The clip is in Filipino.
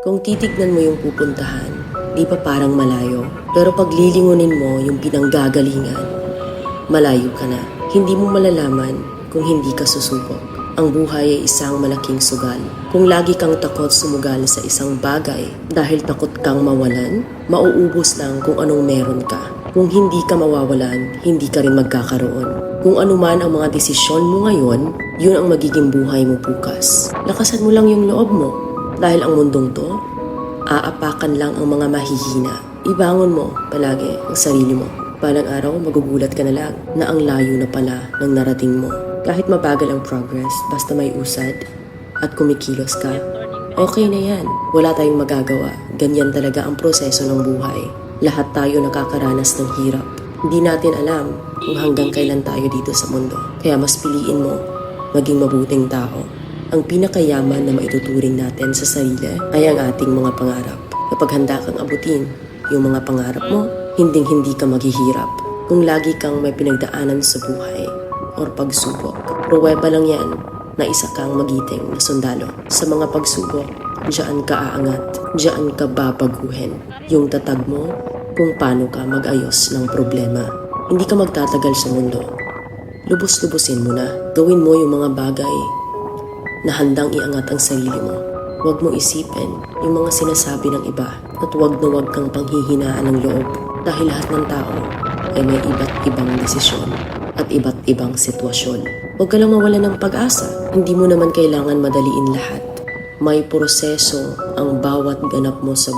Kung titignan mo yung pupuntahan, di pa parang malayo. Pero pag lilingunin mo yung pinanggagalingan, malayo ka na. Hindi mo malalaman kung hindi ka susubok. Ang buhay ay isang malaking sugal. Kung lagi kang takot sumugal sa isang bagay dahil takot kang mawalan, mauubos lang kung anong meron ka. Kung hindi ka mawawalan, hindi ka rin magkakaroon. Kung ano man ang mga desisyon mo ngayon, yun ang magiging buhay mo bukas. Lakasan mo lang yung loob mo. Dahil ang mundong to, aapakan lang ang mga mahihina. Ibangon mo palagi ang sarili mo. Balang araw, magugulat ka na lang na ang layo na pala ng narating mo. Kahit mabagal ang progress, basta may usad at kumikilos ka, okay na yan. Wala tayong magagawa. Ganyan talaga ang proseso ng buhay. Lahat tayo nakakaranas ng hirap. Hindi natin alam kung hanggang kailan tayo dito sa mundo. Kaya mas piliin mo maging mabuting tao. Ang pinakayaman na maituturing natin sa sarili ay ang ating mga pangarap. Kapag handa kang abutin yung mga pangarap mo, hinding-hindi ka maghihirap. Kung lagi kang may pinagdaanan sa buhay or pagsubok, pruweba lang yan na isa kang magiting na sundalo. Sa mga pagsubok, diyan ka aangat, diyan ka babaguhin. Yung tatag mo kung paano ka mag-ayos ng problema. Hindi ka magtatagal sa mundo. Lubos-lubusin mo na. Gawin mo yung mga bagay na handang iangat ang sarili mo. Huwag mo isipin yung mga sinasabi ng iba at huwag na huwag kang panghihinaan ng loob dahil lahat ng tao ay may iba't ibang desisyon at iba't ibang sitwasyon. Huwag ka lang mawala ng pag-asa. Hindi mo naman kailangan madaliin lahat. May proseso ang bawat ganap mo sa buhay.